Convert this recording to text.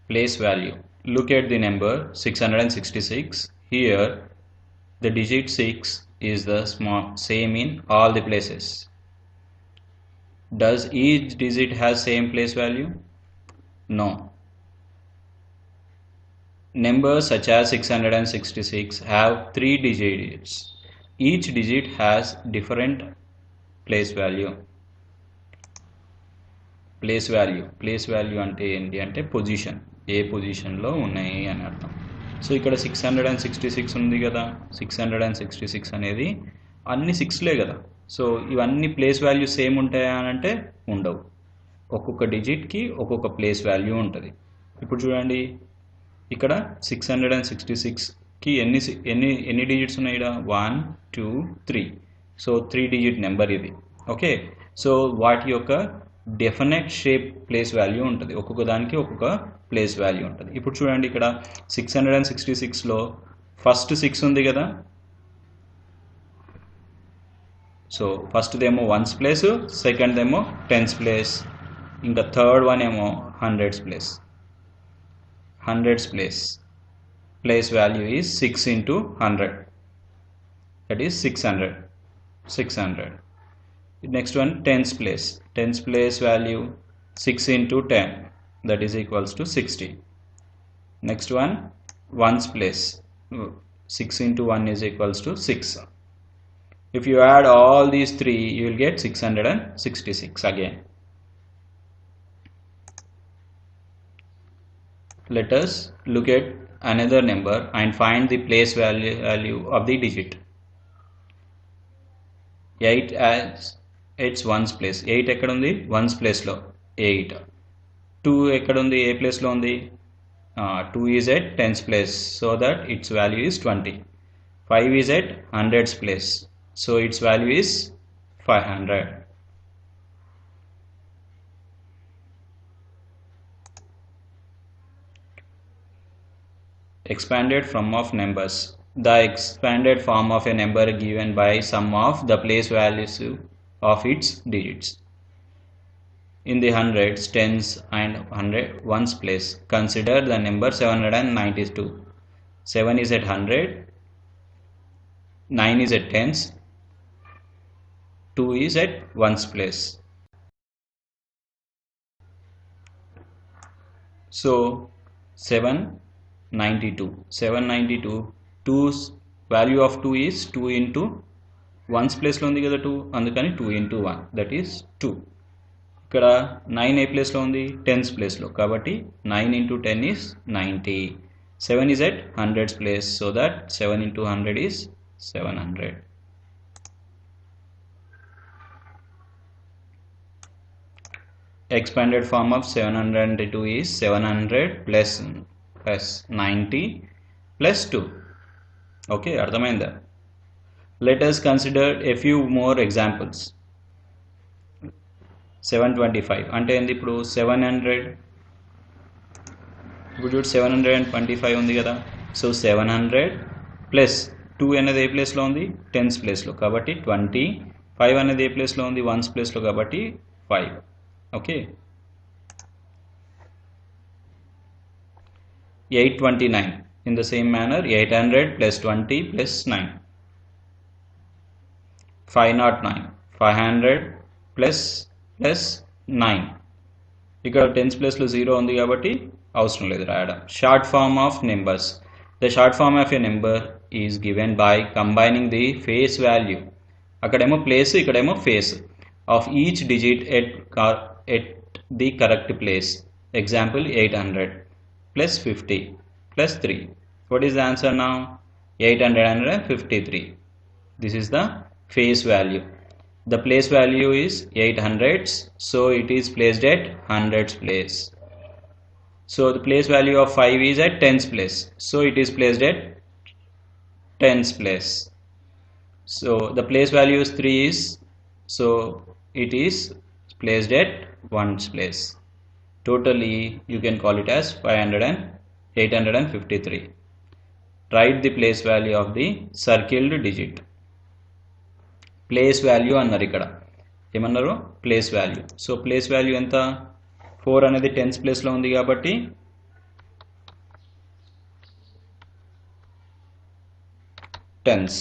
place value. Look at the number 666. Here the digit 6 is the same in all the places. Does each digit has same place value? No. Numbers such as 666 have 3 digits. Each digit has different place value. Place value అంటే ఏంటి అంటే position, ఏ పొజిషన్లో ఉన్నాయి అని అర్థం. So ఇక్కడ 666 ఉంది కదా, 666 అనేది అన్ని 6లే కదా. సో ఇవన్నీ ప్లేస్ వాల్యూ సేమ్ ఉంటాయా అని అంటే ఉండవు. ఒక్కొక్క డిజిట్కి ఒక్కొక్క ప్లేస్ వాల్యూ ఉంటుంది. ఇప్పుడు చూడండి, ఇక్కడ 666కి ఎన్ని డిజిట్స్ ఉన్నాయి? ఇక్కడ 1 2 3. సో 3 డిజిట్ నెంబర్ ఇది. ఓకే, సో వాటి యొక్క డెఫినెట్ షేప్ ప్లేస్ వాల్యూ ఉంటుంది. ఒక్కొక్క దానికి ఒక్కొక్క ప్లేస్ వాల్యూ ఉంటుంది. ఇప్పుడు చూడండి, ఇక్కడ 666లో ఫస్ట్ 6 ఉంది కదా. సో ఫస్ట్దేమో 1's ప్లేస్, సెకండ్దేమో 10's ప్లేస్, ఇంకా థర్డ్ వన్ ఏమో 100's place. 100's place value is 6 into 100, that is 600. Next one, 10's place value 6 into 10, that is equals to 60. Next one, 1's place, 6 into 1 is equals to 6. If you add all these three, you will get 666 again. Let us look at another number and find the place value of the digit. 8 as its 1's place. 8 ekkada undi? 1's place lo 8. 2 ekkada undi? A place lo undi? 2 is at 10's place, so that its value is 20. 5 is at 100's place, so its value is 500. Expanded form of numbers. The expanded form of a number given by sum of the place values of its digits. In the hundreds, tens and 1's place, consider the number 792. 7 is at 100, 9 is at tens, 2 is at 1's place. So 792, 2's value of 2 is 2 into 1's place లో ఉంది కదా 2, అందుకని 2 into 1, that is 2. ఇక్కడ 9 ఏ place లో ఉంది? 10's place లో, కాబట్టి 9 into 10 is 90. 7 is at 100's place, so that 7 into 100 is 700. Expanded form of 702 is 700 plus 90 plus 2. Okay, అర్థమైందా? Let us consider a few more examples. 725 అంటే ఏంది? ఇప్పుడు 700, ఇప్పుడు 725 ఉంది కదా. సో 700 ప్లస్ 2 అనేది ఏ ప్లేస్లో ఉంది? 10's ప్లేస్లో, కాబట్టి 20. 5 అనేది ఏ ప్లేస్లో ఉంది? 1's ప్లేస్లో, కాబట్టి 5. Okay, 829. In the same manner, 800 plus 20 plus 9. 509. 500 plus 9. ఇక్కడ 10's place లో 0 ఉంది కాబట్టి అవసరం లేదు రాయడం. Short form of numbers. The short form of a number is given by combining the face value. అక్కడేమో ప్లేస్, ఇక్కడేమో face of each digit at the correct place. Example, 800 plus 50 plus 3. What is the answer now? 853. This is the face value. The place value is 800s, so it is placed at 100's place. So the place value of 5 is at 10's place, so it is placed at 10's place. So the place value is 3 is, so it is placed at 1's place. Totally you can call it as 853. Write the place value of the circled digit. Place value అన్నారు, ఇక్కడ ఏమన్నారు? Place value. So place value ఎంత? 4 అనేది 10's ప్లేస్లో ఉంది కాబట్టి tense.